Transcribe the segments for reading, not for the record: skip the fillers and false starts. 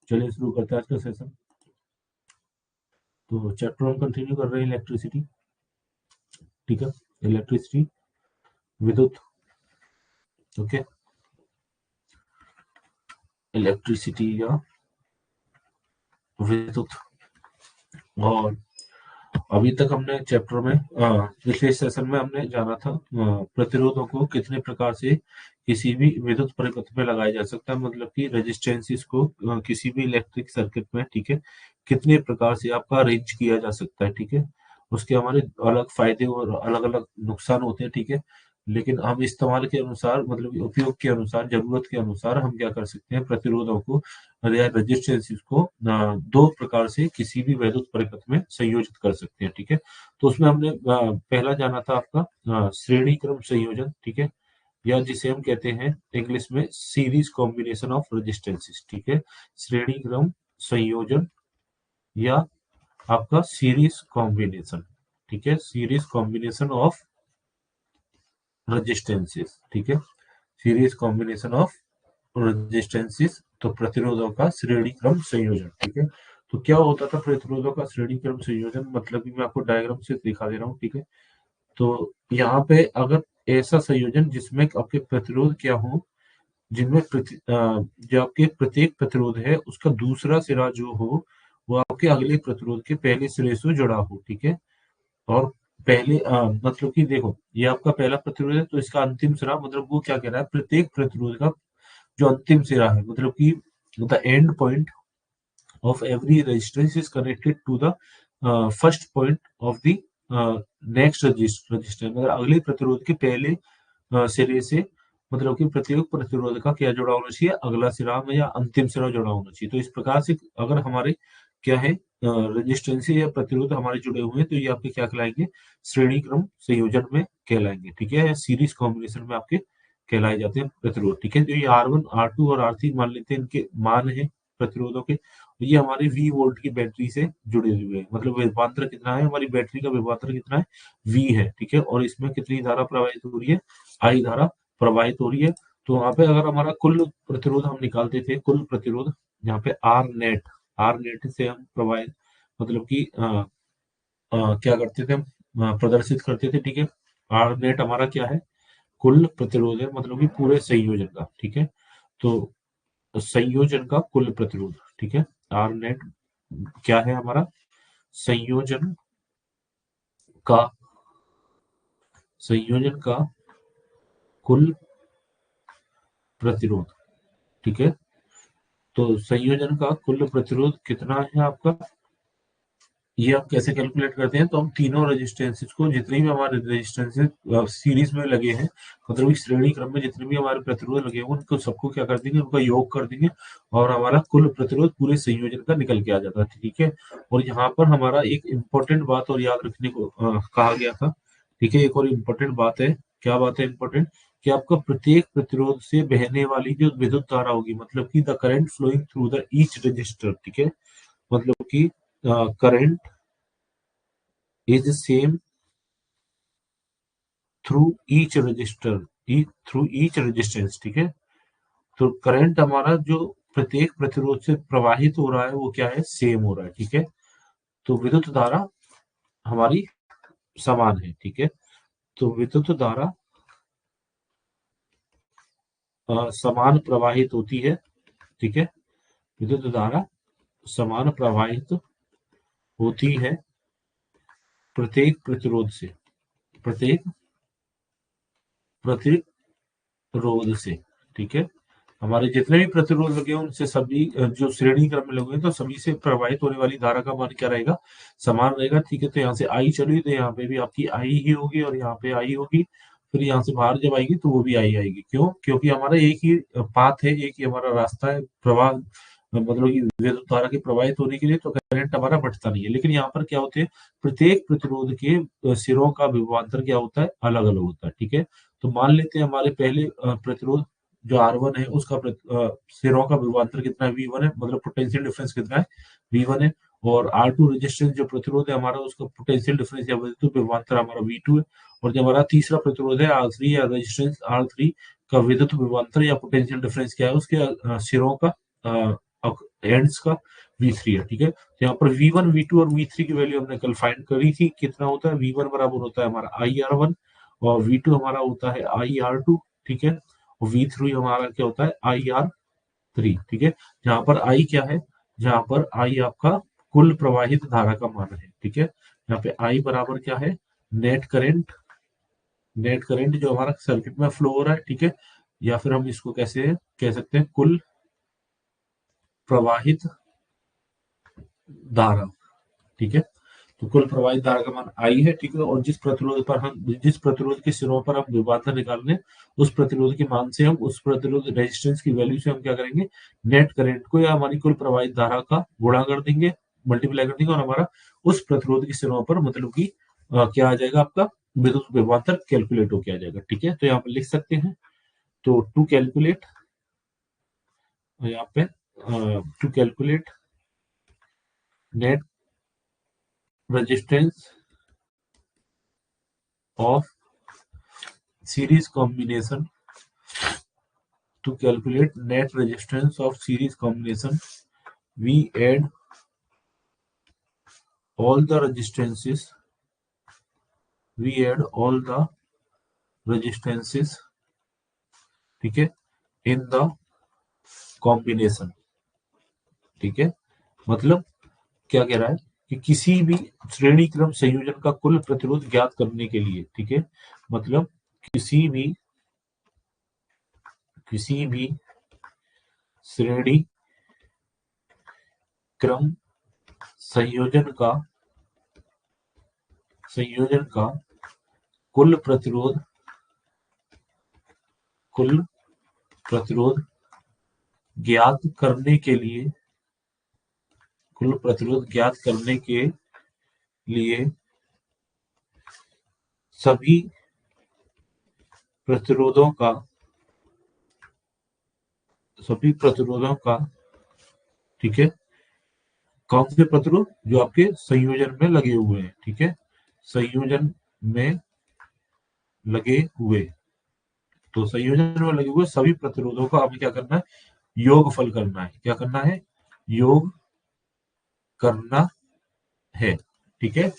चलिए शुरू करते हैं आज का सेशन। तो चैप्टर हम कंटिन्यू कर रहे हैं इलेक्ट्रिसिटी। ठीक है, इलेक्ट्रिसिटी, विद्युत। ओके, इलेक्ट्रिसिटी या विद्युत। और अभी तक हमने चैप्टर में पिछले सेशन में हमने जाना था प्रतिरोधों को कितने प्रकार से किसी भी विद्युत परिपथ में लगाया जा सकता है, मतलब कि रेजिस्टेंसेस को किसी भी इलेक्ट्रिक सर्किट में, ठीक है, कितने प्रकार से आपका अरेंज किया जा सकता है। ठीक है, उसके हमारे अलग फायदे और अलग अलग नुकसान होते हैं। ठीक है, लेकिन हम इस्तेमाल के अनुसार, मतलब कि उपयोग के अनुसार, जरूरत के अनुसार हम क्या कर सकते हैं, प्रतिरोधों को या रेजिस्टेंसेस को दो प्रकार से किसी भी विद्युत परिपथ में संयोजित कर सकते हैं। ठीक है, तो उसमें हमने पहला जाना था आपका श्रेणी क्रम संयोजन। ठीक है, या जिसे हम कहते हैं इंग्लिश में सीरीज कॉम्बिनेशन ऑफ रेजिस्टेंसेस। ठीक है, श्रेणी क्रम संयोजन या आपका सीरीज कॉम्बिनेशन। ठीक है, सीरीज कॉम्बिनेशन ऑफ रेजिस्टेंसेस। ठीक है, सीरीज कॉम्बिनेशन ऑफ रेजिस्टेंसेस, तो प्रतिरोधों का श्रेणी क्रम संयोजन। ठीक है, तो क्या होता था प्रतिरोधों का श्रेणी क्रम संयोजन, मतलब कि मैं आपको डायग्राम से दिखा दे रहा हूँ। ठीक है, तो यहाँ पे अगर ऐसा संयोजन जिसमें आपके प्रतिरोध क्या हो, जिनमें जो आपके प्रत्येक प्रतिरोध है उसका दूसरा सिरा जो हो वो आपके अगले प्रतिरोध के पहले सिरे से जुड़ा हो। ठीक है, और पहले मतलब कि देखो, ये आपका पहला प्रतिरोध है, तो इसका अंतिम सिरा, मतलब वो क्या कह रहा है, प्रत्येक प्रतिरोध का जो अंतिम सिरा है, मतलब कि the end point of every resistance is connected to the first point of the next resistance. मतलब अगले प्रतिरोध के पहले सिरे से, मतलब कि प्रत्येक प्रतिरोध का क्या जुड़ा होना चाहिए, अगला सिरा में या अंतिम सिरा जुड़ा होना चाहिए। तो इस प्रकार से अगर हमारे क्या है रेजिस्टेंस या प्रतिरोध हमारे जुड़े हुए हैं, तो ये आपके क्या कहलाएंगे, श्रेणी क्रम संयोजन में कहलाएंगे। ठीक है, या सीरीज कॉम्बिनेशन में आपके कहलाए जाते हैं प्रतिरोध। ठीक है, तो ये R1, R2 और R3 मान लेते हैं, इनके मान है प्रतिरोधों के। ये हमारे V वोल्ट की बैटरी से जुड़े हुए हैं, मतलब विभवांतर कितना है, हमारी बैटरी का विभवांतर कितना है, V है। ठीक है, और इसमें कितनी धारा प्रवाहित हो रही है, I धारा प्रवाहित हो रही है। तो वहां पे अगर हमारा कुल प्रतिरोध हम निकालते थे, कुल प्रतिरोध यहाँ पे आर नेट से हम प्रवाहित, मतलब कि क्या करते थे हम, प्रदर्शित करते थे। ठीक है, आर नेट हमारा क्या है, कुल प्रतिरोध है, मतलब कि पूरे संयोजन का। ठीक है, तो संयोजन का कुल प्रतिरोध। ठीक है, आर नेट क्या है हमारा, संयोजन का, संयोजन का कुल प्रतिरोध। ठीक है, तो संयोजन का कुल प्रतिरोध कितना है आपका, ये आप कैसे कैलकुलेट करते हैं, तो हम तीनों रेजिस्टेंसेस को, जितने भी हमारे रेजिस्टेंसेस सीरीज में लगे हैं, मतलब इस श्रेणी क्रम में जितने भी हमारे प्रतिरोध लगे हैं, उनको सबको क्या कर देंगे, उनका योग कर देंगे, और हमारा कुल प्रतिरोध पूरे संयोजन का निकल के आ जाता है। ठीक है, और यहाँ पर हमारा एक इम्पोर्टेंट बात और याद रखने को कहा गया था। ठीक है, एक और इम्पोर्टेंट बात है, क्या बात है इम्पोर्टेंट, कि आपका प्रत्येक प्रतिरोध से बहने वाली जो विद्युत धारा होगी, मतलब कि the current flowing through the each resistor. ठीक है, मतलब कि current is the same through each register, through each resistance। ठीक है, तो करंट हमारा जो प्रत्येक प्रतिरोध से प्रवाहित हो रहा है वो क्या है, सेम हो रहा है। ठीक है, तो विद्युत धारा हमारी समान है। ठीक है, तो विद्युत धारा समान प्रवाहित होती है। ठीक है, विद्युत धारा समान प्रवाहित होती है प्रत्येक प्रतिरोध से, प्रत्येक प्रतिरोध से। ठीक है, हमारे जितने भी प्रतिरोध लगे हैं उनसे सभी जो श्रेणी क्रम में लगे हैं, तो सभी से प्रवाहित होने वाली धारा का मान क्या रहेगा, समान रहेगा। ठीक है, तो यहाँ से आई चली, तो यहाँ पे भी आपकी आई ही होगी, और यहाँ पे आई होगी, फिर यहाँ से बाहर जब आएगी तो वो भी आई आएगी। क्यों, क्योंकि हमारा एक ही पाथ है, एक ही हमारा रास्ता है प्रवाह, मतलब कि विद्युत धारा के प्रवाहित होने के लिए, तो करंट हमारा बढ़ता नहीं है। लेकिन यहाँ पर क्या होते हैं, प्रत्येक प्रतिरोध के सिरों का विभवांतर क्या होता है, अलग अलग होता है। ठीक है, तो मान लेते हैं हमारे पहले प्रतिरोध जो R1 है उसका सिरों का विभवांतर कितना है, V1 है, मतलब पोटेंशियल डिफरेंस कितना है, V1 है। और R2 रेजिस्टेंस जो प्रतिरोध है हमारा, उसका पोटेंशियल डिफरेंस या विद्युत विभवांतर हमारा V2 है। और जो हमारा तीसरा प्रतिरोध है R3 या रेजिस्टेंस R3 का विद्युत विभवांतर या पोटेंशियल डिफरेंस क्या है, उसके सिरों का एंड्स का V3 है, ठीक है। तो यहाँ पर V1 V2 और V3 की वैल्यू हमने कल फाइंड करी थी, कितना होता है, V1 बराबर होता है हमारा IR1 और V2 हमारा होता है IR2, ठीक है, और V3 हमारा क्या होता है IR3, ठीक है। जहां पर I क्या है, जहां पर I आपका कुल प्रवाहित धारा का मान है, ठीक है। यहाँ पे I बराबर क्या है, नेट करंट, नेट करंट जो हमारा सर्किट में फ्लो हो रहा है, ठीक है, या फिर हम इसको कैसे कह सकते हैं, कुल प्रवाहित धारा, ठीक है। तो कुल प्रवाहित धारा का मान आई है, ठीक है, और जिस प्रतिरोध के सिरों पर हम विभवांतर निकाल रहे हैं, उस प्रतिरोध के मान से हम उस प्रतिरोध रेजिस्टेंस की वैल्यू से हम क्या करेंगे, नेट करंट को या हमारी कुल प्रवाहित धारा का गुणा कर देंगे, मल्टीप्लाई कर देंगे, और हमारा उस प्रतिरोध के सिरों पर मतलब कि क्या आ जाएगा, आपका विद्युत विभवांतर कैलकुलेट होकर आ जाएगा, ठीक है। तो यहाँ पर लिख सकते हैं, तो टू कैलकुलेट, यहाँ पे to calculate net resistance of series combination, to calculate net resistance of series combination, we add all the resistances, we add all the resistances, ठीक है, in the combination, ठीक है। मतलब क्या कह रहा है कि किसी भी श्रेणी क्रम संयोजन का कुल प्रतिरोध ज्ञात करने के लिए, ठीक है, मतलब किसी भी श्रेणी क्रम संयोजन का कुल प्रतिरोध ज्ञात करने के लिए, कुल प्रतिरोध ज्ञात करने के लिए सभी प्रतिरोधों का, ठीक है, कौन से प्रतिरोध, जो आपके संयोजन में लगे हुए हैं, ठीक है, संयोजन में लगे हुए, तो संयोजन में लगे हुए सभी प्रतिरोधों का हमें क्या करना है, योगफल करना है, क्या करना है, योग करना है, ठीक है।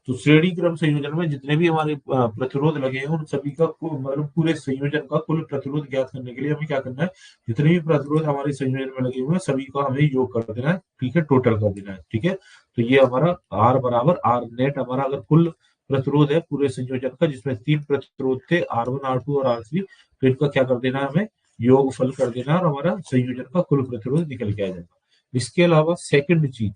तो श्रेणी क्रम संयोजन में जितने भी हमारे प्रतिरोध लगे हैं, उन सभी का मतलब पूरे संयोजन का कुल प्रतिरोध ज्ञात करने के लिए हमें क्या करना है, जितने भी प्रतिरोध हमारे संयोजन में लगे हुए हैं सभी का हमें योग कर देना है, ठीक है, टोटल कर देना है, ठीक है। तो ये हमारा आर बराबर आर नेट, हमारा अगर कुल प्रतिरोध है पूरे संयोजन का, जिसमें 3 प्रतिरोध थे, R1 R2 और R3, तो इनका क्या कर देना है, हमें योगफल कर देना है और हमारा संयोजन का कुल प्रतिरोध निकल के आ जाएगा। इसके अलावा सेकंड चीज,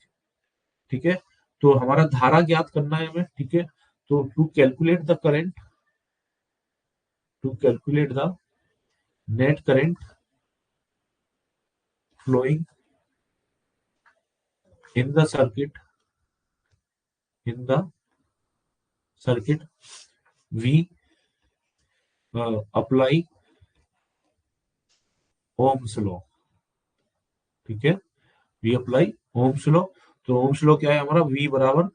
ठीक है, तो हमारा धारा ज्ञात करना है हमें, ठीक है। तो to calculate the current, to calculate the net current flowing in the circuit, in the circuit, we apply Ohm's law, ठीक है, वी अप्लाई ओम्स लॉ। तो ओम्स लॉ क्या है हमारा, V बराबर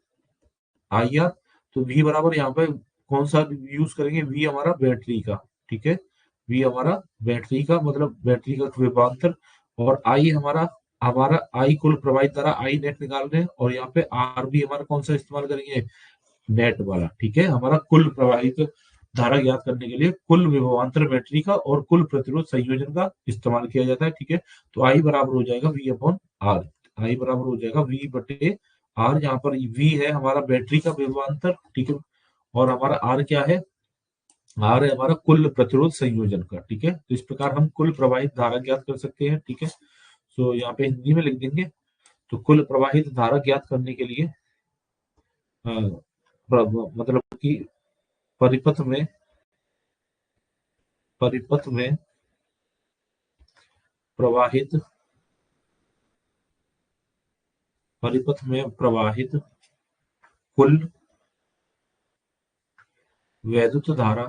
आई आर, तो V बराबर यहाँ पे कौन सा यूज करेंगे, V हमारा बैटरी का, ठीक है, V हमारा बैटरी का, मतलब बैटरी का विभवांतर, और I हमारा हमारा I कुल प्रवाहित धारा I नेट निकाल रहे हैं, और यहाँ पे R भी हमारा कौन सा इस्तेमाल करेंगे, नेट वाला, ठीक है। हमारा कुल प्रवाहित धारा ज्ञात करने के लिए कुल विभवांतर बैटरी का और कुल प्रतिरोध संयोजन का इस्तेमाल किया जाता है, ठीक है। तो I बराबर हो जाएगा V अपॉन R, I बराबर हो जाएगा V बटे R, जहां पर V है हमारा बैटरी का विभवांतर, ठीक है, और हमारा R क्या है, R है हमारा कुल प्रतिरोध संयोजन का, ठीक है। तो इस प्रकार हम कुल प्रवाहित धारा ज्ञात कर सकते हैं, ठीक है। तो यहाँ पे हिंदी में लिख देंगे, तो कुल प्रवाहित धारा ज्ञात करने के लिए मतलब कि परिपथ में परिपथ में प्रवाहित परिपथ में प्रवाहित कुल वैद्युत धारा,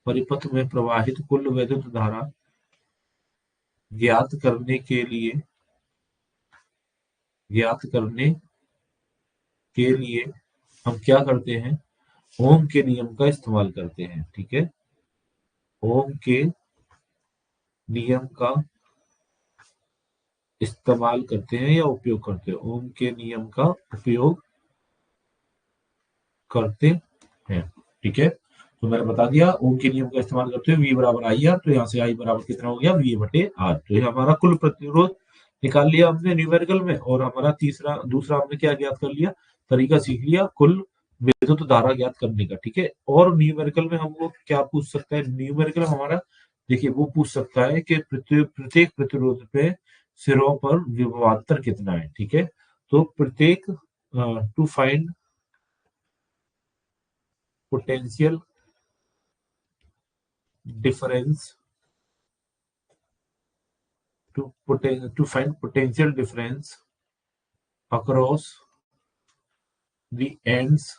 परिपथ में प्रवाहित कुल वैद्युत धारा ज्ञात करने के लिए, ज्ञात करने के लिए हम क्या करते हैं, ओम के नियम का इस्तेमाल करते हैं, ठीक है, ओम के नियम का इस्तेमाल करते हैं या उपयोग करते हैं, ओम के नियम का उपयोग करते हैं। ठीक है, तो मैंने बता दिया ओम के नियम का इस्तेमाल करते हुए V बराबर आई आर, तो यहाँ से आई बराबर कितना हो गया V बटे आर। तो ये हमारा कुल प्रतिरोध निकाल लिया हमने न्यूमेरिकल में, और हमारा दूसरा हमने क्या ज्ञात कर लिया, तरीका सीख लिया कुल विद्युत धारा ज्ञात करने का। ठीक है, और न्यूमेरिकल में हम लोग क्या पूछ सकता है, न्यूमेरिकल हमारा देखिए वो पूछ सकता है कि प्रत्येक प्रतिरोध पे सिरों पर विभवांतर कितना है। ठीक है, तो प्रत्येक to find potential difference to find potential difference across the ends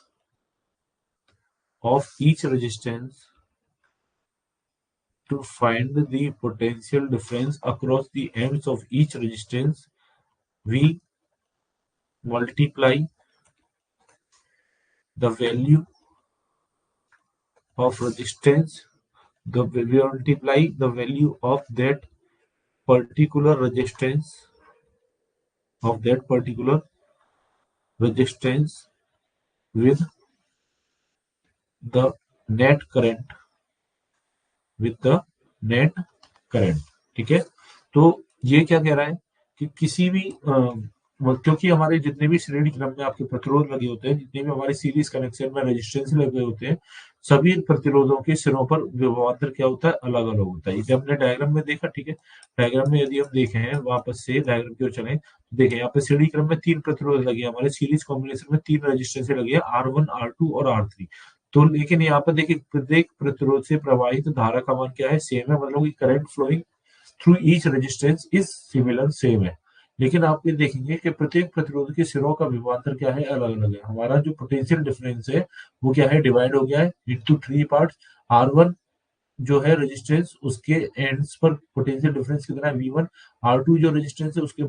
of each resistance, to find the potential difference across the ends of each resistance, we multiply the value of resistance, we multiply the value of that particular resistance with the net current with the net current. ठीक है, तो ये क्या कह रहा है कि किसी भी क्योंकि हमारे जितने भी श्रेणी क्रम में आपके प्रतिरोध लगे होते हैं, जितने भी हमारे सीरीज कनेक्शन में रेजिस्टेंस लगे होते हैं, सभी प्रतिरोधों के सिरों पर विभवांतर क्या होता है, अलग अलग होता है। इसे हमने डायग्राम में देखा। ठीक है, डायग्राम में यदि हम देखें वापस से डायग्राम की ओर चले, तो देखें यहाँ पे श्रेणी क्रम में 3 प्रतिरोध लगे, हमारे सीरीज कॉम्बिनेशन में 3 रेजिस्टेंस लगी है, R1 R2 और R3। तो लेकिन यहाँ पर देखिए प्रत्येक प्रतिरोध से प्रवाहित धारा का मान क्या है, सेम है, मतलब कि current flowing through each resistance is similar, same है। लेकिन आप ये देखेंगे कि प्रत्येक प्रतिरोध के सिरों का विभवांतर क्या है, अलग अलग है। हमारा जो पोटेंशियल डिफरेंस है वो क्या है, डिवाइड हो गया है इंटू 3 पार्ट। R1 जो है रेजिस्टेंस, उसके एंड्स पर पोटेंशियल डिफरेंस कितना है, V1। R2 जो रेजिस्टेंस है उसके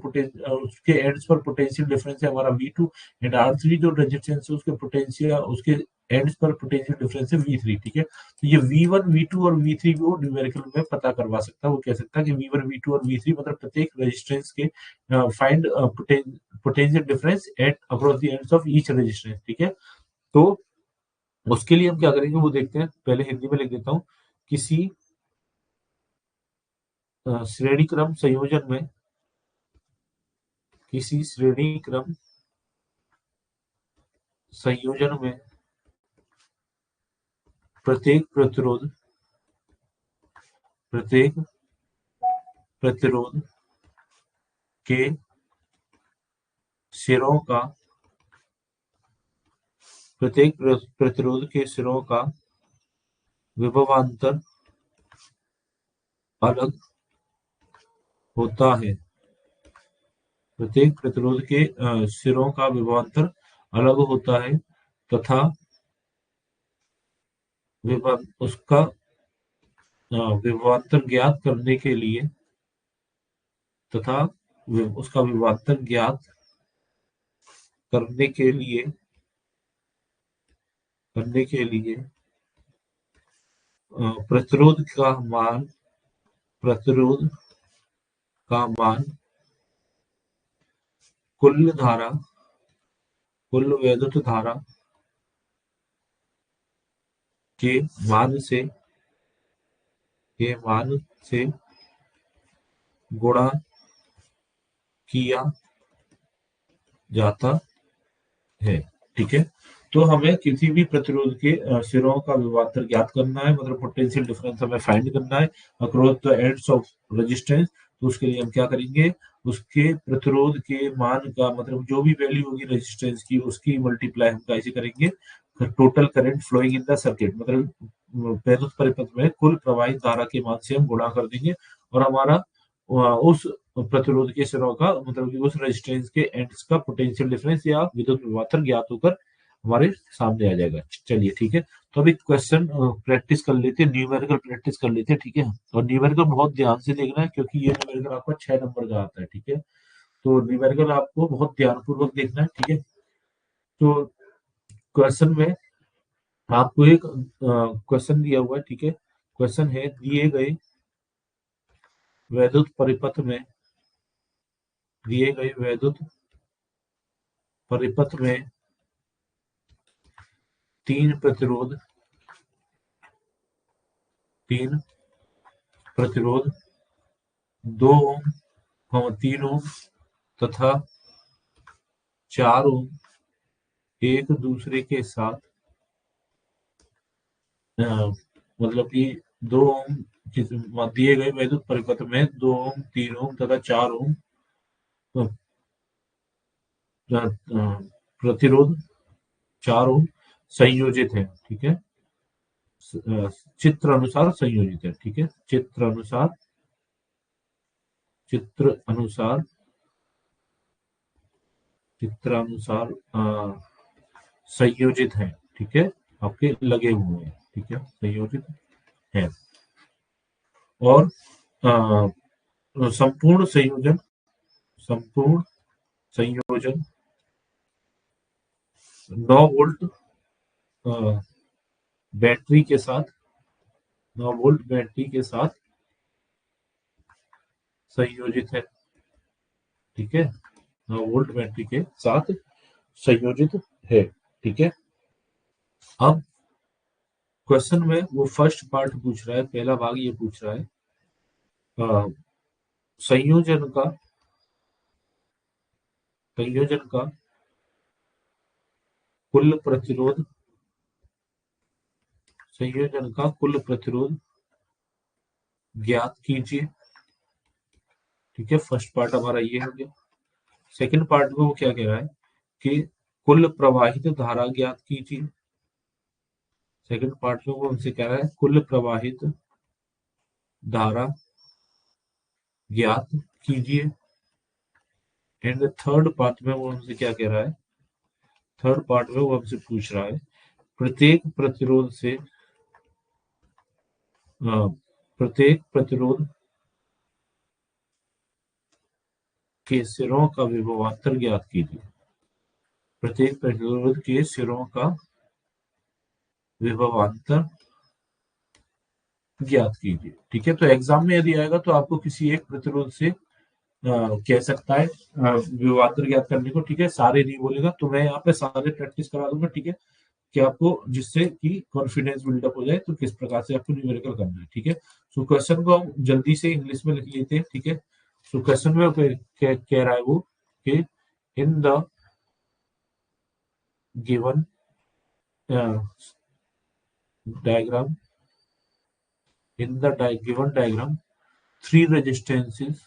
एंड्स पर पोटेंशियल डिफरेंस है हमारा V2। एंड R3 जो रेजिस्टेंस है उसके एंड्स पर पोटेंशियल डिफरेंस है V3। ठीक है, तो ये V1 V2 और V3 को न्यूमेरिकल में पता करवा सकता है। वो कह सकता है कि V1 V2 और V3 मतलब प्रत्येक रेजिस्टेंस के find potential difference at across the ends of each resistance. ठीक है, तो उसके लिए हम क्या करेंगे वो देखते हैं। पहले हिंदी में लिख देता हूँ। किसी श्रेणी क्रम संयोजन में किसी श्रेणी क्रम संयोजन में प्रत्येक प्रतिरोध के सिरों का प्रत्येक प्रतिरोध के सिरों का विभवांतर अलग होता है। प्रत्येक प्रतिरोध के सिरों का विभवांतर अलग होता है तथा उसका विभवांतर ज्ञात करने के लिए तथा उसका विभवांतर ज्ञात करने के लिए प्रतिरोध का मान प्रतिरोध का मान कुल वैद्युत धारा के मान से गुणा किया जाता है। ठीक है, तो हमें किसी भी प्रतिरोध के सिरों का विभवांतर ज्ञात करना है, मतलब पोटेंशियल डिफरेंस हमें फाइंड करना है across the ends of resistance. तो उसके लिए हम क्या करेंगे, उसके प्रतिरोध के मान का मतलब जो भी वैल्यू होगी रेजिस्टेंस की, उसकी मल्टीप्लाई हम कैसे करेंगे, total current flowing in the circuit, मतलब वैद्युत परिपथ में कुल प्रवाहित धारा के मान से हम गुणा कर देंगे, और हमारा उस प्रतिरोध के सिरों का मतलब कि उस रेजिस्टेंस के एंड्स का पोटेंशियल डिफरेंस या विद्युत विभवांतर ज्ञात होकर हमारे सामने आ जाएगा। चलिए ठीक है, तो अभी क्वेश्चन प्रैक्टिस कर लेते हैं, न्यूमेरिकल प्रैक्टिस कर लेते हैं। ठीक है, और न्यूमेरिकल बहुत ध्यान से देखना है क्योंकि ये न्यूमेरिकल आपका 6 नंबर का आता है। ठीक है, तो न्यूमेरिकल आपको बहुत ध्यानपूर्वक देखना है। ठीक है, तो क्वेश्चन में आपको एक क्वेश्चन दिया हुआ है। ठीक है, क्वेश्चन है दिए गए वैद्युत परिपथ में दिए गए वैद्युत परिपथ में तीन प्रतिरोध 2 ओम 3 ओम तथा 4 ओम एक दूसरे के साथ मतलब कि 2 ओम दिए गए वैद्युत परिपथ में 2 ओम 3 ओम तथा 4 ओम प्रतिरोध 4 ओम संयोजित है। ठीक है, चित्र अनुसार संयोजित है। ठीक है, चित्र अनुसार संयोजित है। ठीक है, आपके लगे हुए हैं। ठीक है, संयोजित है। और संपूर्ण संयोजन 9 वोल्ट बैटरी के साथ 9 वोल्ट बैटरी के साथ संयोजित है। ठीक है, 9 वोल्ट बैटरी के साथ संयोजित है। ठीक है, अब क्वेश्चन में वो फर्स्ट पार्ट पूछ रहा है, पहला भाग ये पूछ रहा है संयोजन का कुल प्रतिरोध ज्ञात कीजिए। ठीक है, फर्स्ट पार्ट हमारा ये हो गया। सेकंड पार्ट में वो क्या कह रहा है कि कुल प्रवाहित धारा ज्ञात कीजिए। सेकंड पार्ट में वो हमसे कह रहा है कुल प्रवाहित धारा ज्ञात कीजिए। एंड थर्ड पार्ट में वो हमसे क्या कह रहा है, थर्ड पार्ट में वो हमसे पूछ रहा है प्रत्येक प्रतिरोध के सिरों का विभवांतर ज्ञात कीजिए। प्रत्येक प्रतिरोध के सिरों का विभवांतर ज्ञात कीजिए। ठीक है, तो एग्जाम में यदि आएगा तो आपको किसी एक प्रतिरोध से कह सकता है विभवांतर ज्ञात करने को। ठीक है, सारे नहीं बोलेगा, तो मैं यहाँ पे सारे प्रैक्टिस करा दूंगा। ठीक है, कि आपको जिससे कि कॉन्फिडेंस बिल्डअप हो जाए तो किस प्रकार से आपको न्यूमेरिकल करना है। ठीक है, सो क्वेश्चन को हम जल्दी से इंग्लिश में लिख लेते हैं। ठीक है, सो क्वेश्चन में कह रहा है वो कि in the given diagram given diagram three resistances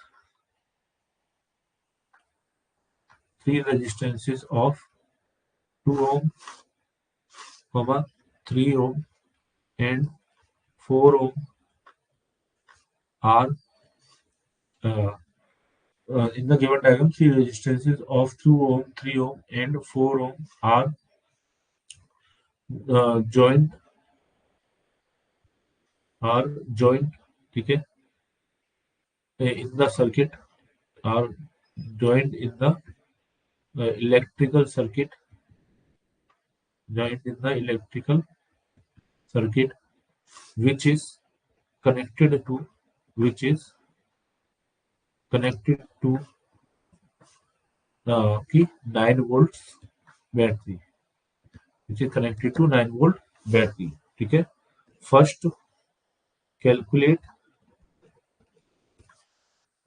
of 2 ohm, 3 ohm and 4 ohm are in the given diagram three resistances of 2 ohm, 3 ohm and 4 ohm are joined ठीक है, in the circuit are joined in the electrical circuit which is connected to which is connected to की 9 volt battery which is connected to 9 volt battery. ठीक है, first calculate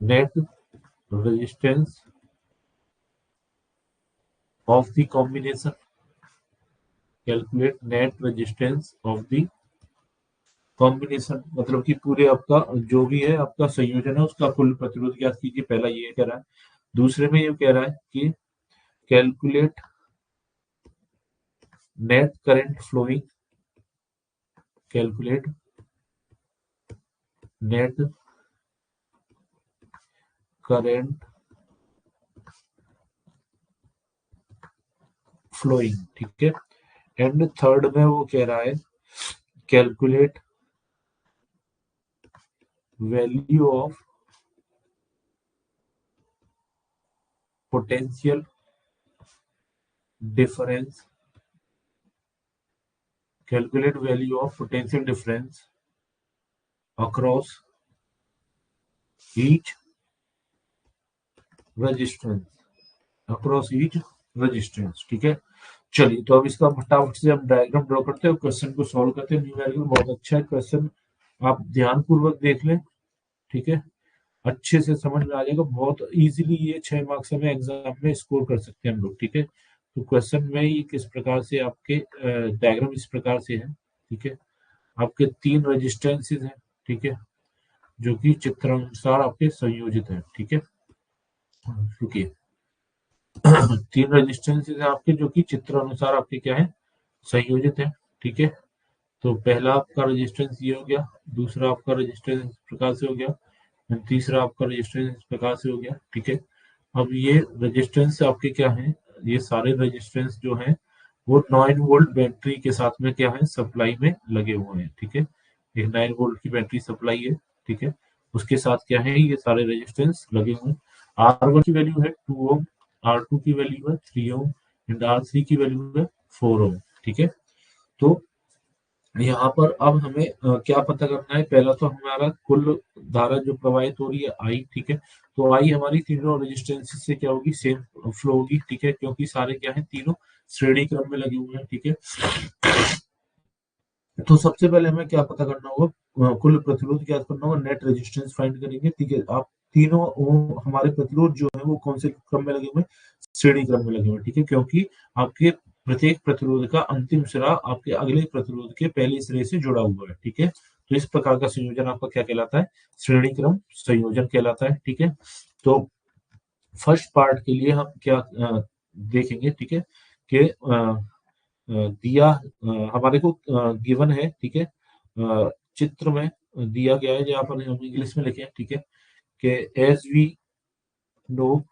net resistance of the combination मतलब कि पूरे आपका जो भी है आपका संयोजन है उसका कुल प्रतिरोध ज्ञात कीजिए। पहला ये कह रहा है। दूसरे में ये कह रहा है कि calculate net current flowing net current flowing. ठीक है, एंड थर्ड में वो कह रहा है calculate value of potential difference across each resistance across each resistance. ठीक है, चलिए तो अब इसका फटाफट से हम डायग्राम ड्रॉ करते हैं, क्वेश्चन को सॉल्व करते हैं। न्यूमेरिकल बहुत अच्छा है क्वेश्चन, आप ध्यान पूर्वक देख लें। ठीक है, अच्छे से समझ में आ जाएगा, बहुत इजीली ये 6 मार्क्स में एग्जाम में स्कोर कर सकते हैं हम लोग। ठीक है, तो क्वेश्चन में ही किस प्रकार से आपके डायग्राम इस प्रकार से है। ठीक है, आपके 3 रेजिस्टेंसेस हैं। ठीक है, जो कि चित्रानुसार आपके संयोजित है। ठीक है, रुकिए 3 रेजिस्टेंसेस हैं आपके, जो कि चित्रानुसार आपके क्या है, संयोजित है। ठीक है, तो पहला आपका रेजिस्टेंस ये हो गया, दूसरा आपका रेजिस्टेंस इस प्रकार से हो गया, तीसरा आपका रेजिस्टेंस इस प्रकार से हो गया। ठीक है, अब ये रेजिस्टेंस आपके क्या हैं, ये सारे रेजिस्टेंस जो हैं वो 9 वोल्ट बैटरी के साथ में क्या है, सप्लाई में लगे हुए हैं। ठीक है, एक 9 वोल्ट की बैटरी सप्लाई है। ठीक है, उसके साथ क्या है, ये सारे रेजिस्टेंस लगे हुए हैं। R1 की वैल्यू है 2 ओम, R2 की वैल्यू है 3 ओम एंड R3 की वैल्यू है 4 ओम। ठीक है, तो यहाँ पर अब हमें क्या पता करना है, पहला तो हमारा कुल धारा जो प्रवाहित हो रही है आई। ठीक है, तो आई हमारी तीनों रेजिस्टेंस से क्या होगी, सेम फ्लो होगी। ठीक है, क्योंकि सारे क्या है, तीनों श्रेणी क्रम में लगे हुए हैं। ठीक है, तो सबसे पहले हमें क्या पता करना होगा, कुल प्रतिरोध ज्ञात करना होगा, नेट रेजिस्टेंस फाइंड करेंगे। ठीक है, आप तीनों हमारे प्रतिरोध जो है वो कौन से क्रम में लगे हुए हैं, श्रेणी क्रम में लगे हुए हैं। ठीक है, क्योंकि आपके प्रत्येक प्रतिरोध का अंतिम सिरा आपके अगले प्रतिरोध के पहले सिरे से जुड़ा हुआ है। ठीक है, तो इस प्रकार का संयोजन आपका क्या कहलाता है, श्रेणी क्रम संयोजन कहलाता है। ठीक है, तो फर्स्ट पार्ट के लिए हम क्या देखेंगे। ठीक है, कि दिया हमारे को गिवन है। ठीक है, चित्र में दिया गया है, जहाँ पर हम इंग्लिश में लिखे हैं। ठीक है, कि as we know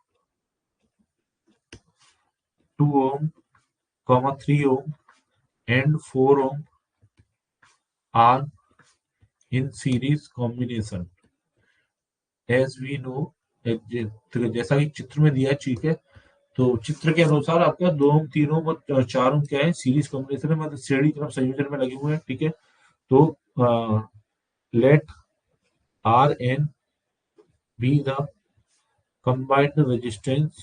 2 ohm, 3 ohm and 4 ohm are in series combination. As we know, जैसा कि चित्र में दिया है। ठीक है, तो चित्र के अनुसार आपका 2 ओम, 3 ओम और 4 ओम क्या है, सीरीज कॉम्बिनेशन है, मतलब श्रेणी क्रम संयोजन में लगे हुए हैं। ठीक है, तो let R N be the combined resistance।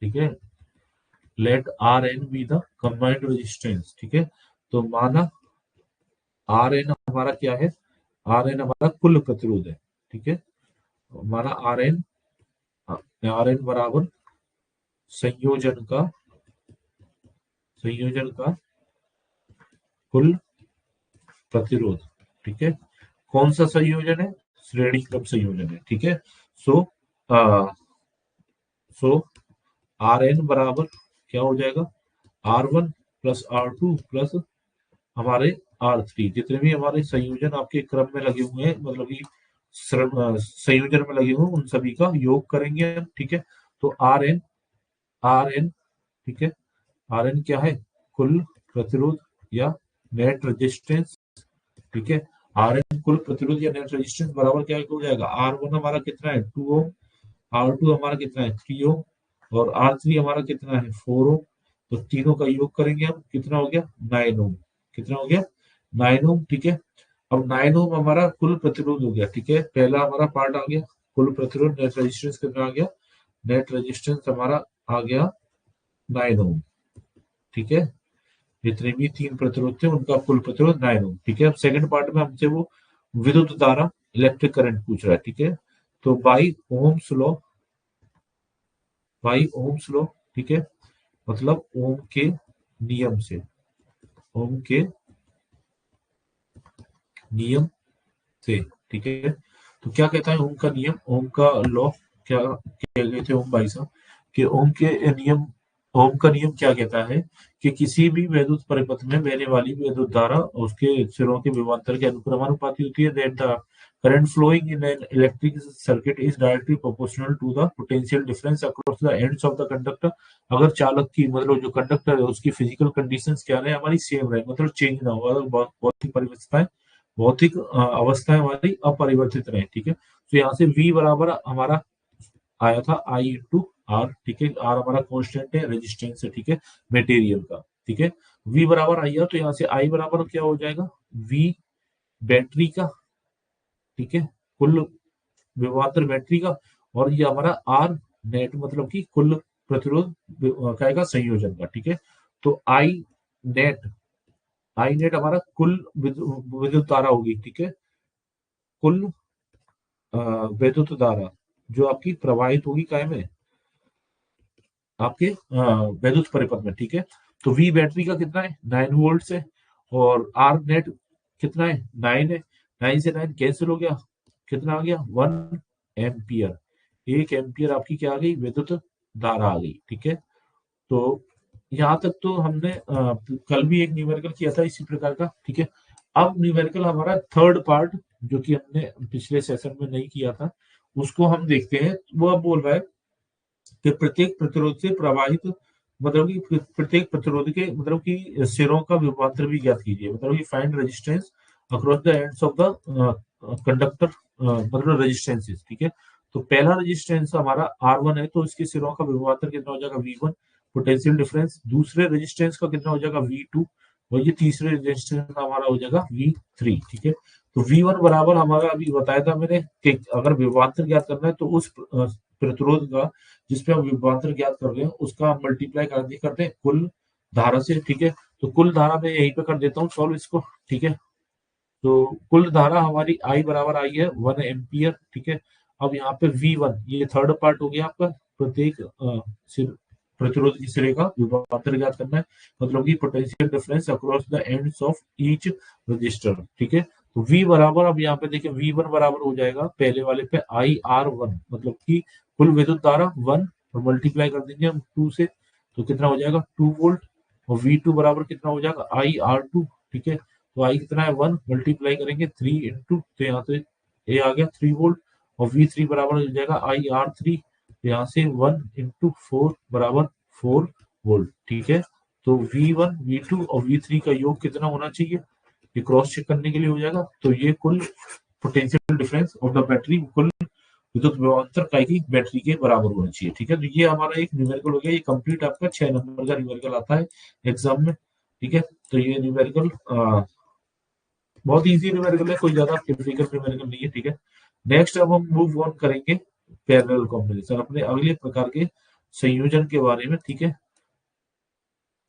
ठीक है, let R N be the combined resistance। ठीक है, तो माना आर एन हमारा क्या है, आर एन हमारा कुल प्रतिरोध है। ठीक है, माना आर एन बराबर संयोजन का कुल प्रतिरोध। ठीक है, कौन सा संयोजन है, श्रेणी क्रम संयोजन है। ठीक है, सो सो आर एन बराबर क्या हो जाएगा, R1 प्लस R2 प्लस हमारे R3, जितने भी हमारे संयोजन आपके क्रम में लगे हुए हैं, मतलब कि संयोजन में लगे हुए हैं, उन सभी का योग करेंगे हम। ठीक है, तो आर एन ठीक है, आर एन क्या है, कुल प्रतिरोध या नेट रेजिस्टेंस। ठीक है, आर एन कुल प्रतिरोध या नेट रेजिस्टेंस बराबर क्या हो जाएगा, R1 हमारा कितना है 2 ओम, R2 हमारा कितना है 3 ओम और R3 हमारा कितना है 4 ओम। तो तीनों का योग करेंगे हम, कितना हो गया 9 ओम, कितना हो गया 9 ओम। ठीक है, अब 9 ओम हमारा कुल प्रतिरोध हो गया। ठीक है, पहला हमारा पार्ट आ गया कुल प्रतिरोध, नेट रेजिस्टेंस कितना आ गया, नेट रेजिस्टेंस हमारा आ गया 9 ओम। ठीक है, जितने भी 3 प्रतिरोध थे उनका कुल प्रतिरोध 9 ओम। ठीक है, अब सेकंड पार्ट में हमसे वो विद्युत धारा इलेक्ट्रिक करंट पूछ रहा है। ठीक है, तो बाई ओम्स लॉ। ठीक है, मतलब ओम के नियम से, ओम के नियम से। ठीक है, तो क्या कहता है ओम का नियम, ओम का लॉ, क्या कह गए थे ओम भाई साहब, कि ओम के नियम, ओम का नियम क्या कहता है कि किसी भी वैद्युत परिपथ में बहने वाली विद्युत धारा उसके सिरों के विभवांतर के अनुक्रमानुपाती होती है। That the current flowing in an electric circuit is directly proportional to the potential difference across the ends of the conductor। अगर चालक की, मतलब जो कंडक्टर है उसकी फिजिकल कंडीशंस क्या रहे, हमारी सेम रहे, मतलब चेंज ना हो, अगर भौतिक परिवस्थाएं, भौतिक अवस्थाएं हमारी अपरिवर्तित रहे। ठीक है, तो यहाँ से V बराबर हमारा आया था I इंटू आर। ठीक है, आर हमारा कांस्टेंट है, रेजिस्टेंस है। ठीक है, मटेरियल का। ठीक है, V बराबर आई, तो यहाँ से I बराबर क्या हो जाएगा, V बैटरी का। ठीक है, कुल विभवांतर बैटरी का, और ये हमारा आर नेट मतलब कि कुल प्रतिरोध का संयोजन का, ठीक है। तो नेट आई नेट हमारा कुल विद्युत धारा होगी, ठीक है। कुल अ, विद्युत धारा जो आपकी प्रवाहित होगी काय में, आपके विद्युत परिपथ में, ठीक है। तो वी बैटरी का कितना है, 9 वोल्ट है। और आर नेट कितना है, 9 है। 9 से 9 कैंसिल हो गया, कितना आ गया, 1 एम्पियर। 1 एम्पियर आपकी क्या आ गई, विद्युत धारा आ गई, ठीक है। तो यहाँ तक तो हमने कल भी एक न्यूमेरिकल किया था इसी प्रकार का, ठीक है। अब न्यूमेरिकल हमारा थर्ड पार्ट जो कि हमने पिछले सेशन में नहीं किया था, उसको हम देखते हैं। वो अब बोल रहा है कि प्रत्येक प्रतिरोध से प्रवाहित, मतलब कि प्रत्येक प्रतिरोध के मतलब कि सिरों का विभवांतर भी ज्ञात कीजिए, मतलब कि find resistance across the ends of the conductor, मतलब रेजिस्टेंसेस, ठीक है। तो पहला रेजिस्टेंस हमारा R1 है, तो इसके सिरों का विभवांतर कितना हो जाएगा, V1 पोटेंशियल डिफरेंस। दूसरे रेजिस्टेंस का कितना हो जाएगा, V2। और ये तीसरे रेजिस्टेंस का हमारा हो जाएगा V3, ठीक है। तो V1 बराबर हमारा अभी बताया था मैंने कि अगर विभवांतर ज्ञात करना है तो उस प्रतिरोध का जिसपे हम विभवांतर ज्ञात कर रहे हैं उसका मल्टीप्लाई करते हैं कुल धारा से, ठीक है। तो कुल धारा में यहीं पे कर देता हूँ सॉल्व इसको, ठीक है। तो कुल धारा हमारी आई बराबर आई है 1 एम्पियर, ठीक है। अब यहाँ पे V1 ये थर्ड पार्ट हो गया आपका, प्रत्येक प्रतिरोध की सिरे का विभवांतर ज्ञात करना है, मतलब कि potential difference across the ends of each resistor, ठीक है। तो V बराबर, अब यहाँ पे देखिए V1 बराबर हो जाएगा पहले वाले पे IR1, मतलब कि कुल विद्युत धारा 1 और मल्टीप्लाई कर देंगे हम 2 से, तो कितना हो जाएगा 2 वोल्ट। और V2 बराबर कितना हो जाएगा IR2, ठीक है। तो आई कितना है 1, मल्टीप्लाई करेंगे 3 इंटू, तो यहाँ से ए आ गया 3 वोल्ट। और V3 बराबर हो जाएगा IR3, तो यहाँ से 1 इंटू 4 बराबर 4 वोल्ट, ठीक है। तो V1 V2 और V3 का योग कितना होना चाहिए, ये क्रॉस चेक करने के लिए हो जाएगा। तो ये कुल potential difference of the battery, कुल विद्युत विभवांतर इकाई की बैटरी के बराबर होना चाहिए, ठीक है। तो ये हमारा एक न्यूमेरिकल हो गया, ये कंप्लीट आपका 6 नंबर का न्यूमेरिकल आता है एग्जाम में, ठीक है। तो ये न्यूमेरिकल बहुत इजी न्यूमेरिकल है, कोई ज्यादा डिफिकल्ट न्यूमेरिकल नहीं है, ठीक है। नेक्स्ट अब हम मूव ऑन करेंगे पैरेलल कॉम्बिनेशन, अपने अगले प्रकार के संयोजन के बारे में, ठीक है।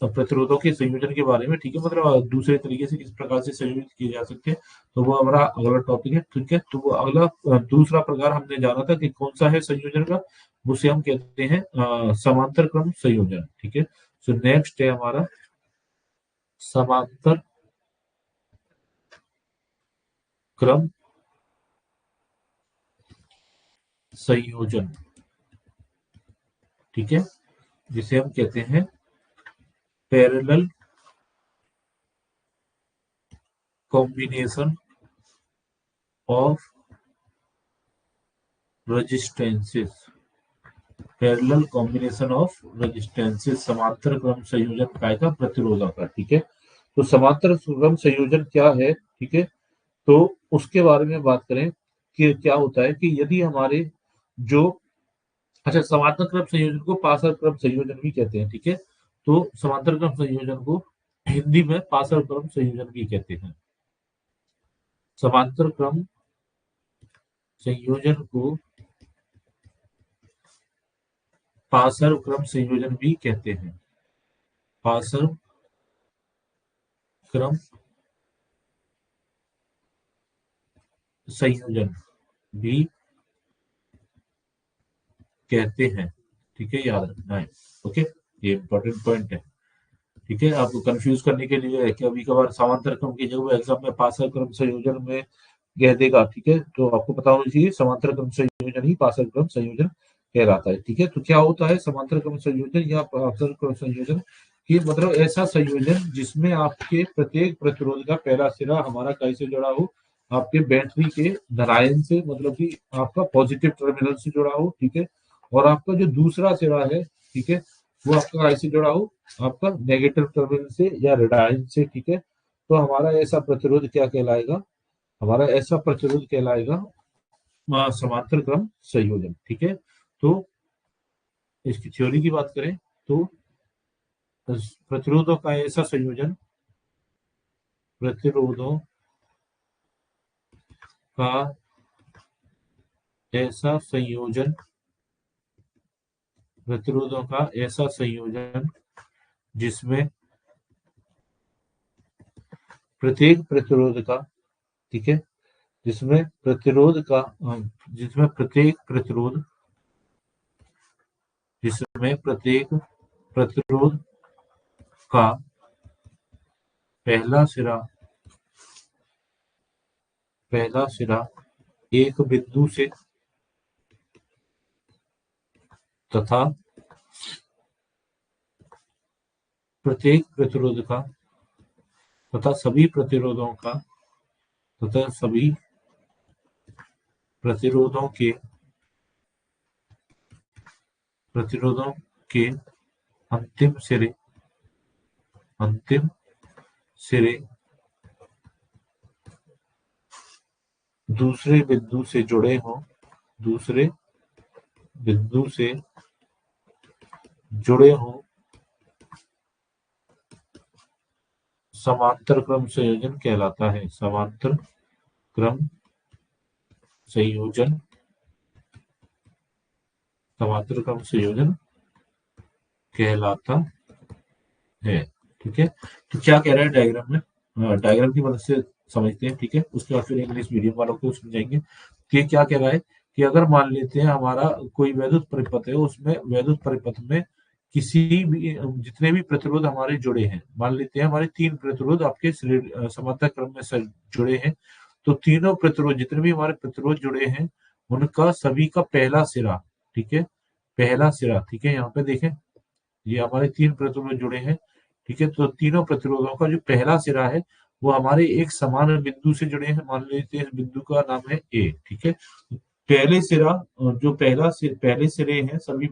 तो प्रतिरोधों के संयोजन के बारे में, ठीक है, मतलब दूसरे तरीके से किस प्रकार से संयोजित किए जा सकते हैं, तो वो हमारा अगला टॉपिक है, ठीक है। तो वो अगला दूसरा प्रकार हमने जाना था कि कौन सा है संयोजन का, उसे हम कहते हैं समांतर क्रम संयोजन, ठीक है। सो नेक्स्ट है हमारा समांतर क्रम संयोजन, ठीक है, जिसे हम कहते हैं parallel combination of resistances. Parallel combination of resistances, समांतर क्रम संयोजन काय का प्रतिरोधों का, ठीक है। तो समांतर क्रम संयोजन क्या है, ठीक है। तो उसके बारे में बात करें कि क्या होता है कि यदि हमारे जो, अच्छा, समांतर क्रम संयोजन को पासर क्रम संयोजन भी कहते हैं, ठीक है। तो समांतर क्रम संयोजन को हिंदी में पासर क्रम संयोजन भी कहते हैं। समांतर क्रम संयोजन को पासर क्रम संयोजन भी कहते हैं। पासर क्रम संयोजन भी कहते हैं, ठीक है, याद रखना है। ओके, ये इंपॉर्टेंट पॉइंट है, ठीक है। आपको कंफ्यूज करने के लिए कि अभी कभार समांतर क्रम की जगह एग्जाम में पासर क्रम संयोजन में कह देगा, ठीक है। तो आपको पता होना चाहिए समांतर क्रम संयोजन ही पासर क्रम संयोजन कहलाता है, ठीक है। तो क्या होता है समांतर क्रम संयोजन या पासर क्रम संयोजन, कि मतलब ऐसा संयोजन जिसमें आपके प्रत्येक प्रतिरोध का पहला सिरा हमारा कैसे जुड़ा हो, आपके बैटरी के नारायण से, मतलब कि आपका पॉजिटिव टर्मिनल से जुड़ा हो, ठीक है। और आपका जो दूसरा सिरा है, ठीक है, वो आपका कैसे जुड़ा हो, आपका नेगेटिव टर्मिनल से या रेडाइन से, ठीक है। तो हमारा ऐसा प्रतिरोध क्या कहलाएगा, हमारा ऐसा प्रतिरोध कहलाएगा समांतर क्रम संयोजन, ठीक है। तो इसकी थ्योरी की बात करें तो प्रतिरोधों का ऐसा संयोजन, प्रतिरोधों का ऐसा संयोजन प्रतिरोधों का ऐसा संयोजन जिसमें प्रत्येक प्रतिरोध का, ठीक है, जिसमें प्रतिरोध का जिसमें प्रत्येक प्रतिरोध जिसमें प्रत्येक प्रतिरोध का पहला सिरा एक बिंदु से तथा प्रत्येक प्रतिरोध का तथा सभी प्रतिरोधों का तथा सभी प्रतिरोधों के अंतिम सिरे दूसरे बिंदु से जुड़े हों समांतर क्रम संयोजन कहलाता है। समांतर क्रम संयोजन कहलाता है। ठीक है, तो क्या कह रहा है डायग्राम में, डायग्राम की मदद से समझते हैं। ठीक है, उसके बाद फिर इंग्लिश मीडियम वालों को समझाएंगे कि क्या कह रहा है कि अगर मान लेते हैं हमारा कोई वैद्युत परिपथ है, उसमें वैद्युत परिपथ में किसी भी जितने भी प्रतिरोध हमारे जुड़े हैं, मान लेते हैं हमारे 3 प्रतिरोध आपके समांतर क्रम में जुड़े हैं, तो तीनों प्रतिरोध जितने भी हमारे प्रतिरोध जुड़े हैं उनका सभी का पहला सिरा, ठीक है, पहला सिरा, ठीक है, यहाँ पे देखें ये हमारे 3 प्रतिरोध जुड़े हैं, ठीक है, तो तीनों प्रतिरोधों का जो पहला सिरा है वो हमारे एक समान बिंदु से जुड़े हैं। मान लेते हैं इस बिंदु का नाम है ए, ठीक है, पहले सिरा जो पहले सिरे हैं सभी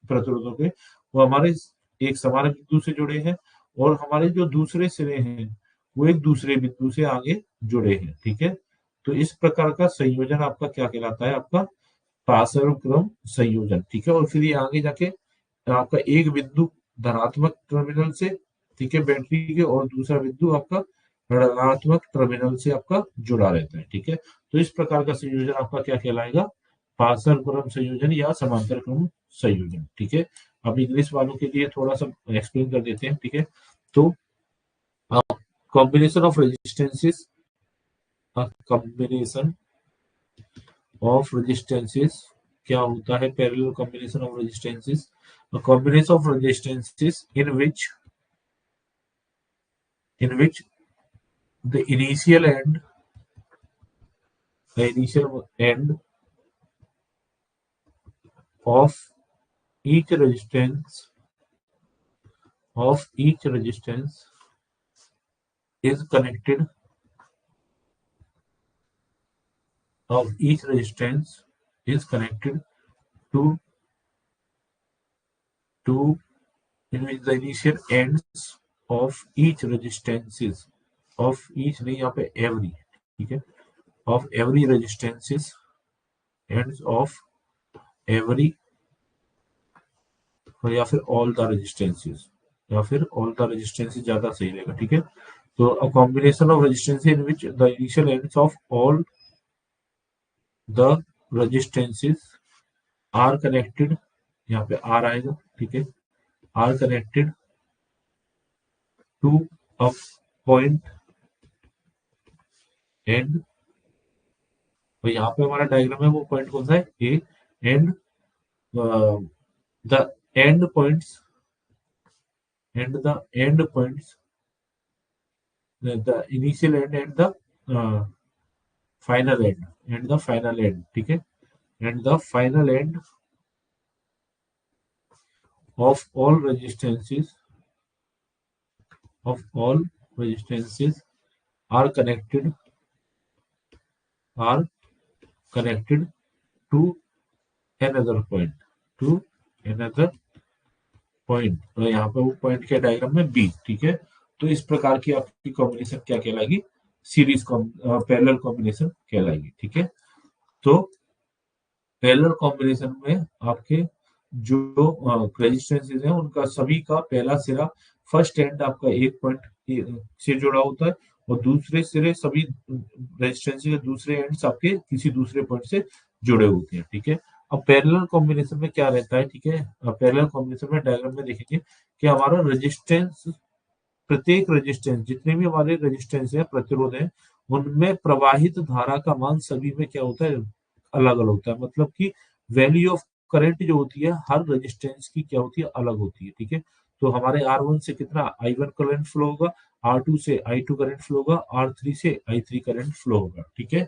प्रतिरोधों के वो हमारे एक समान बिंदु से जुड़े हैं, और हमारे जो दूसरे सिरे हैं वो एक दूसरे बिंदु से आगे जुड़े हैं। ठीक है, तो इस प्रकार का संयोजन आपका क्या कहलाता है, आपका पार्श्व क्रम संयोजन। ठीक है, और फिर ये आगे जाके आपका एक बिंदु धनात्मक टर्मिनल से, ठीक है, बैटरी के, और दूसरा बिंदु आपका ऋणात्मक टर्मिनल से आपका जुड़ा रहता है। ठीक है, तो इस प्रकार का संयोजन आपका क्या कहलाएगा, पार्श्व क्रम संयोजन या समांतर क्रम संयोजन। ठीक है, अब इंग्लिश वालों के लिए थोड़ा सा एक्सप्लेन कर देते हैं। ठीक है, तो combination of resistances, combination of resistances क्या होता है, parallel combination of resistances, a combination of resistances in which the initial end of each resistance is connected to in which the initial ends of each resistances of each नहीं यहाँ पे every, ठीक है, of every resistances ends of every, या फिर all the resistances, या फिर all the resistances ज्यादा सही रहेगा। ठीक है, तो a combination of resistance in which the initial ends of all the resistances are connected, यहाँ पे R आएगा, ठीक है, are connected to a point end, तो यहाँ पे हमारा डायग्राम है वो पॉइंट कौन सा है, A, and the end points the initial end and the final end, ठीक है, and the final end of all resistances are connected to another point, तो यहाँ पे वो पॉइंट के डायग्राम में बी। ठीक है, तो इस प्रकार की आपकी कॉम्बिनेशन क्या कहलाएगी, सीरीज पैरेलल कॉम्बिनेशन कहलाएगी। ठीक है, तो पैरेलल कॉम्बिनेशन में आपके जो रेजिस्टेंसेस हैं उनका सभी का पहला सिरा फर्स्ट एंड आपका एक पॉइंट से जुड़ा होता है, और दूसरे सिरे सभी रेजिस्टेंस के दूसरे एंड्स आपके किसी दूसरे पॉइंट से जुड़े होते हैं। ठीक है, अब पैरेलल कॉम्बिनेशन में क्या रहता है, ठीक है, पैरेलल कॉम्बिनेशन में डायग्राम में देखेंगे कि हमारा रेजिस्टेंस, प्रत्येक रेजिस्टेंस, जितने भी हमारे रेजिस्टेंस है, प्रतिरोध है, उनमें प्रवाहित धारा का मान सभी में क्या होता है, अलग अलग होता है। मतलब कि वैल्यू ऑफ करंट जो होती है हर रेजिस्टेंस की क्या होती है, अलग होती है, ठीक है। तो हमारे R1 से कितना I1 करंट फ्लो होगा, R2 से I2 करंट फ्लो होगा, R3 से I3 करंट फ्लो होगा, ठीक है।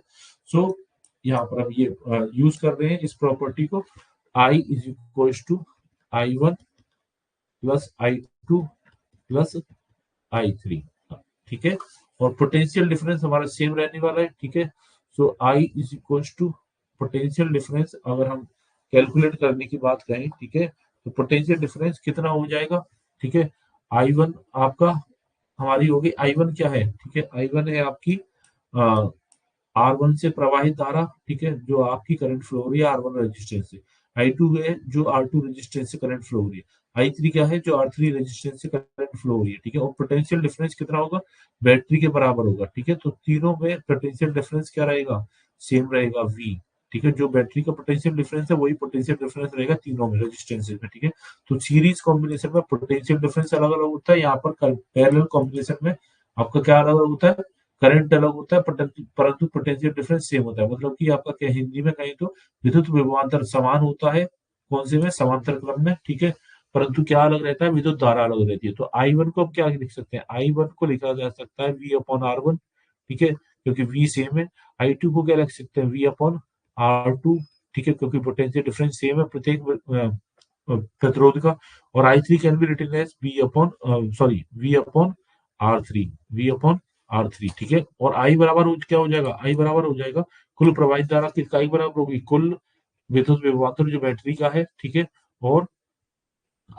सो यहाँ पर हम ये यूज कर रहे हैं इस प्रॉपर्टी को, I is equal to I1 plus I2 plus I3, ठीक है। और पोटेंशियल डिफरेंस हमारा सेम रहने वाला है, ठीक है। So I is equal to potential difference, अगर हम कैलकुलेट करने की बात करें, ठीक है, तो पोटेंशियल डिफरेंस कितना हो जाएगा, ठीक है। I1 आपका, हमारी होगी I1 क्या है, ठीक है, I1 है आपकी R1 से प्रवाहित धारा, ठीक है, जो आपकी करंट फ्लो हो रही है R1 रेजिस्टेंस से। I2 है जो R2 रेजिस्टेंस से करंट फ्लो हो रही है। I3 क्या है, जो R3 रेजिस्टेंस से करंट फ्लो हो रही है, ठीक है। और पोटेंशियल डिफरेंस कितना होगा, बैटरी के बराबर होगा, ठीक है। तो तीनों में पोटेंशियल डिफरेंस क्या रहेगा, सेम रहेगा, V, ठीक है। जो बैटरी का पोटेंशियल डिफरेंस है वही पोटेंशियल डिफरेंस रहेगा तीनों में रेजिस्टेंसेस में, ठीक है। तो सीरीज कॉम्बिनेशन में पोटेंशियल डिफरेंस अलग अलग होता है, यहाँ पर पैरेलल कॉम्बिनेशन में आपका क्या अलग अलग होता है, करंट अलग होता है, परंतु पोटेंशियल डिफरेंस सेम होता है। मतलब कि आपका क्या, हिंदी में कहीं तो विद्युत विभवांतर समान होता है, कौन से में, समांतर क्रम में, ठीक है। परंतु क्या अलग रहता है, विद्युत धारा अलग रहती है। तो I1 को अब क्या लिख सकते हैं, I1 को लिखा जा सकता है V अपॉन R1, ठीक है, क्योंकि V सेम है। I2 को क्या लिख सकते हैं, V अपॉन R2, ठीक है, क्योंकि पोटेंशियल डिफरेंस सेम है प्रत्येक प्रतिरोध का। और I3 can be written as V upon V upon R3, V upon R3, ठीक है। और I बराबर क्या हो जाएगा, I बराबर हो जाएगा कुल प्रवाहित धारा किसका I बराबर होगी, कुल विद्युत विभवांतर जो बैटरी का है, ठीक है। और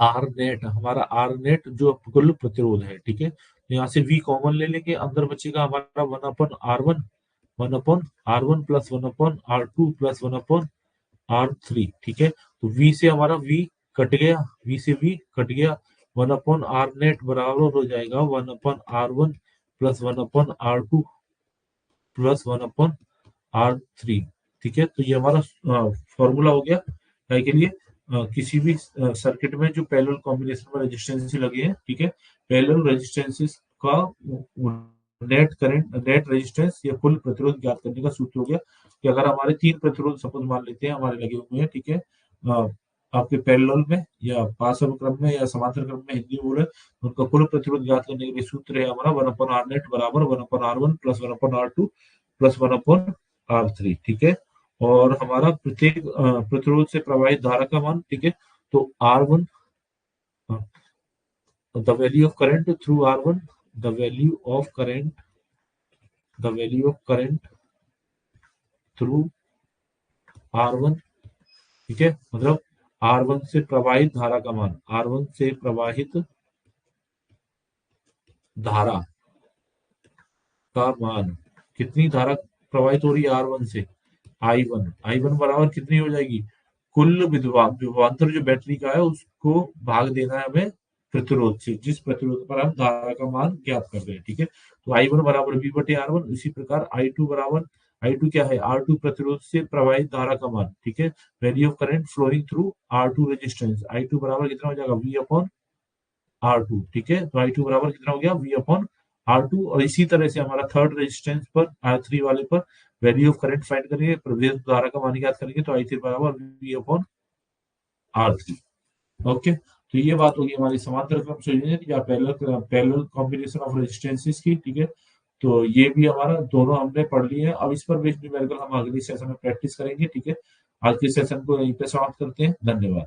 R नेट, हमारा R नेट जो कुल प्रतिरोध है, ठीक है। तो यहाँ से V कॉमन ले लेंगे, अंदर बचेगा हमारा 1/R1, 1/R1 plus 1/R2 plus 1/R3, ठीक है। तो V से हमारा V कट गया, V से V कट गया, 1/R नेट बराबर हो जाएगा 1/R1 plus 1/R2 plus 1/R3, ठीक है। तो ये हमारा फॉर्मूला हो गया काय के लिए, किसी भी सर्किट में जो पैरेलल कॉम्बिनेशन में रेजिस्टेंस लगे हैं, ठीक है, पैरेलल रेजिस्टेंसेस का नेट करंट, नेट रेजिस्टेंस या कुल प्रतिरोध ज्ञात करने का सूत्र हो गया कि अगर हमारे तीन प्रतिरोध सपोज मान लेते हैं हमारे लगे हुए हैं, ठीक है, आपके पैरेलल में या पास अनुक्रम में या समांतर क्रम में, हिंदी बोले, उनका कुल प्रतिरोध ज्ञात करने के लिए सूत्र है हमारा 1/R नेट बराबर 1/R1 plus 1/R2 plus 1/R3, ठीक है। और हमारा प्रत्येक प्रतिरोध से प्रवाहित धारा का मान, ठीक है। तो R1, the value of current through R1, the value of current, the value of current through R1, ठीक है, मतलब R1 से प्रवाहित धारा का मान, R1 से प्रवाहित धारा का मान, कितनी धारा प्रवाहित हो रही है R1 से, I1, I1 बराबर कितनी हो जाएगी, कुल विभवांतर जो बैटरी का है उसको भाग देना है हमें प्रतिरोध से, जिस प्रतिरोध पर हम धारा का मान ज्ञात कर रहे हैं, ठीक है। तो I1 बराबर V बटे R1, इसी प्रकार I2 बराबर, I2 क्या है, R2 प्रतिरोध से प्रवाहित धारा का मान, ठीक है, value of current flowing through R2 resistance, I2 बराबर कितना हो जाएगा, V अपॉन R2, ठीक है। तो I2 बराबर कितना हो गया, V अपॉन R2। और इसी तरह से हमारा थर्ड रेजिस्टेंस पर, R3 वाले पर वैल्यू ऑफ करंट फाइंड करेंगे, प्रवेश धारा का मान ज्ञात करेंगे, तो I3 बराबर V अपॉन R3, ओके। तो ये बात होगी हमारी समांतर क्रम संयोजन या पैरेलल कॉम्बिनेशन ऑफ रेजिस्टेंसेस की, ठीक है। तो ये भी हमारा दोनों हमने पढ़ लिए हैं। अब इस पर बेस्ड न्यूमेरिकल हम अगले सेशन में प्रैक्टिस करेंगे, ठीक है। आज के सेशन को यहीं पे समाप्त करते हैं, धन्यवाद।